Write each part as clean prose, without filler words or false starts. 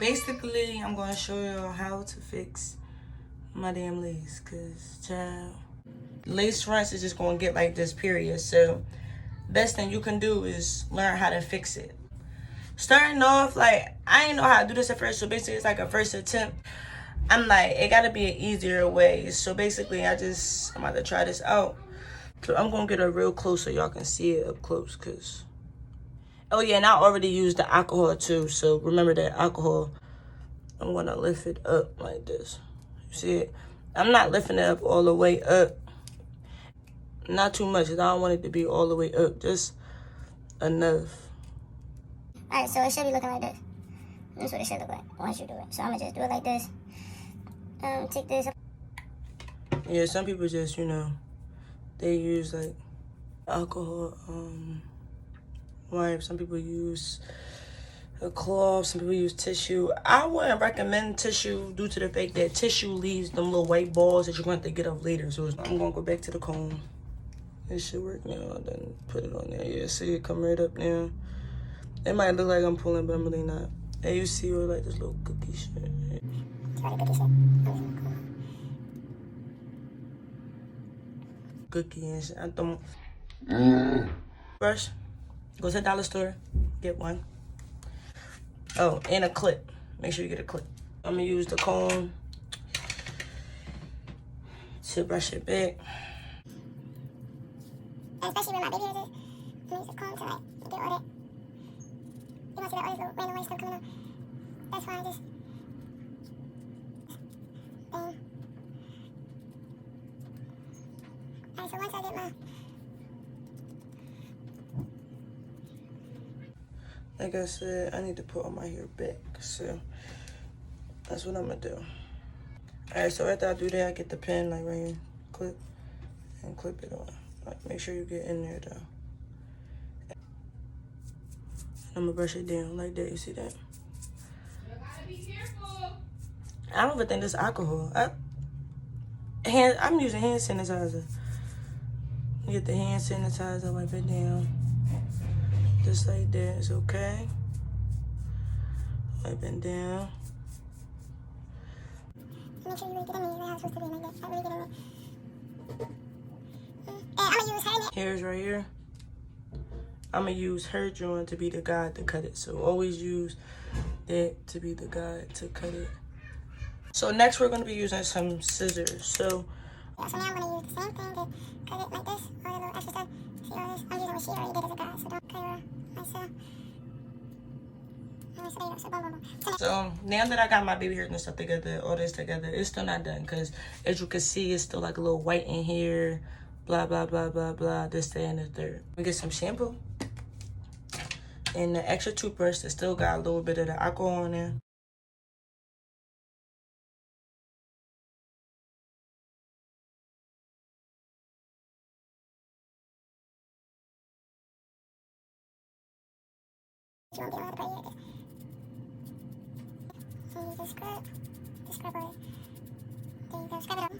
basically, I'm gonna show y'all how to fix my damn lace, cause child, lace fronts is just gonna get like this, period. So best thing you can do is learn how to fix it. Starting off, like, I didn't know how to do this at first, so basically it's like a first attempt. I'm like, it gotta be an easier way. So basically I'm about to try this out. So I'm gonna get it real close so y'all can see it up close, cause oh yeah, and I already used the alcohol too, so remember that alcohol. I'm gonna lift it up like this. You see it? I'm not lifting it up all the way up. Not too much, because I don't want it to be all the way up. Just enough. Alright, so it should be looking like this. This is what it should look like once you do it. So I'm gonna just do it like this. Take this. Yeah, some people just, you know, they use like alcohol wipe. Some people use a cloth. Some people use tissue. I wouldn't recommend tissue due to the fact that tissue leaves them little white balls that you're going to have to get off later. So I'm going to go back to the comb. It should work now. Then put it on there. Yeah, see it come right up now. It might look like I'm pulling, but I'm really not. And you see all like this little cookie shit. Cookie and shit. I don't. Brush. Go to the dollar store. Get one. Oh, and a clip. Make sure you get a clip. I'm gonna use the comb to brush it back. Especially when my baby hairs is, I use the comb to like get all that. You want to see that all this little random white stuff coming out? That's why I just bang. Alright, so once I get my like I said, I need to put all my hair back, so that's what I'm gonna do. Alright, so after I do that, I get the pen like right here, clip, and clip it on. Like, make sure you get in there though. I'm gonna brush it down like that, you see that? You gotta be careful. I don't even think this alcohol. I'm using hand sanitizer. Get the hand sanitizer, wipe it down. Just like that, it's okay. Wipe it down. make sure you really get in there where I'm supposed to be like that. Like really get in there. And I'm gonna use her. Hairs right here. I'm gonna use her joint to be the guide to cut it. So always use that to be the guide to cut it. So next we're gonna be using some scissors. So yeah, so now I'm gonna use the same thing to cut it like this. All the little extra stuff. See all this? I'm using what she already did as a guide, so don't cut her myself. So now that I got my baby hairs and stuff together, all this together, it's still not done because as you can see, it's still like a little white in here. Blah, blah, blah, blah, blah. This, that, and the third. We get some shampoo. And the extra toothbrush that still got a little bit of the alcohol in there. You won't be able to put it. So use the scrub. The scrub on it. There you go. Scrub it up.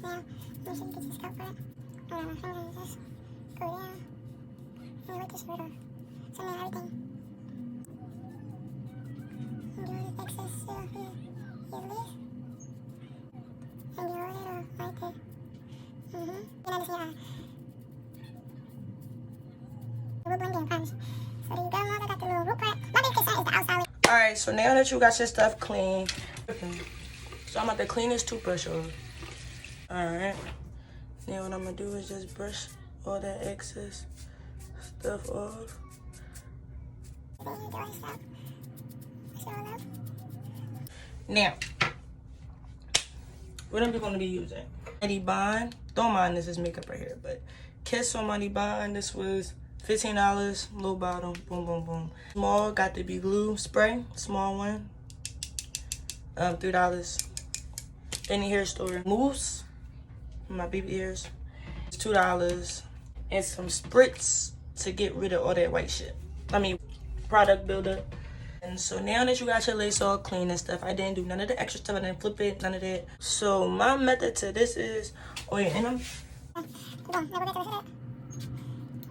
Now, make sure you get your scalp right. I'm gonna just go down and wipe the shirt off. So now everything. And do all the excess shit off here. Here's this. And do all that off right there. And then just your eye. It will blend in, promise. So there you go, Mom. I got the little root part. My big concern is the outside. Alright, so now that you got your stuff clean, so I'm about to clean this toothbrush off. Alright. Now what I'm gonna do is just brush all that excess stuff off. Now, what am I gonna be using? Money Bond. Don't mind this is makeup right here, but Kiss on Money Bond. This was $15, little bottle, boom, boom, boom. Small, got to be glue spray, small one, $3. Any hair store. Mousse, my baby hairs, it's $2. And some Sprits to get rid of all that white shit. I mean, product builder. And so now that you got your lace all clean and stuff, I didn't do none of the extra stuff. I didn't flip it, none of that. So my method to this is, oh yeah, and I'm...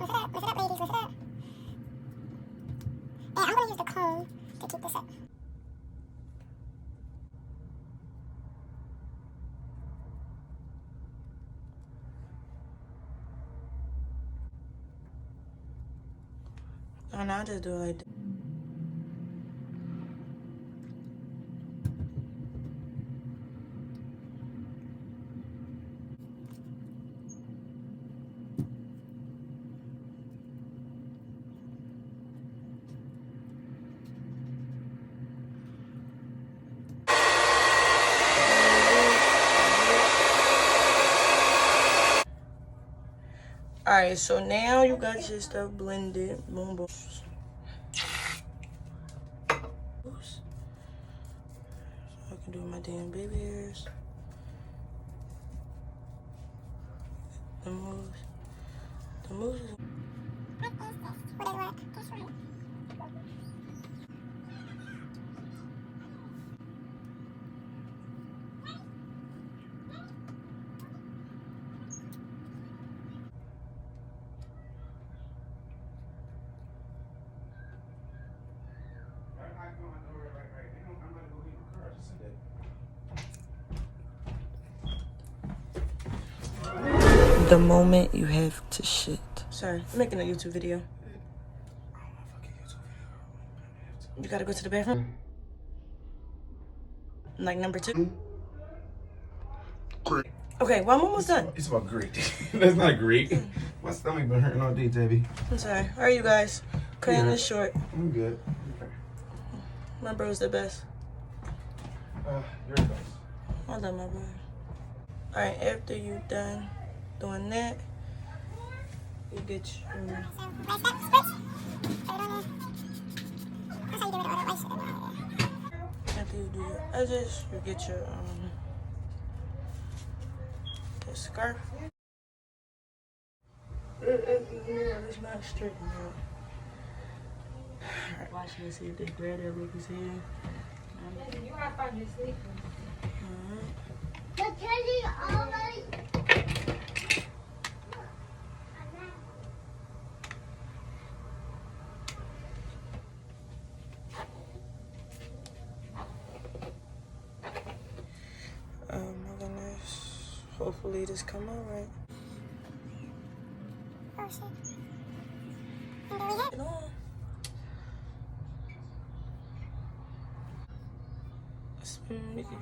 Lift it up, ladies, lift it up. And I'm going to use the comb to keep this up. Oh, no, I just do it like that. Alright, so now you got your stuff blended. Boom, boom. So I can do my damn baby hairs. The moves. The moves is... The moment you have to shit. Sorry, I'm making a YouTube video. You gotta go to the bathroom? Like number 2? Great. Okay, well, I'm almost done. It's about great. That's not great. My stomach been hurting all day, Debbie. I'm sorry. How are you guys? Cutting this short. I'm good. My bro's the best. You're the best. I love my bro. Alright, after you done doing that, you get your... After you do your edges, you get your scarf. It's not straight now. Alright, watch me see if they grab that look his head. You might find your sleep. The candy already. Oh my goodness. Hopefully this come out right. Oh shit. And there we go. Get on. Make it.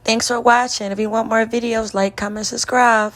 Thanks for watching. If you want more videos, like, comment, subscribe.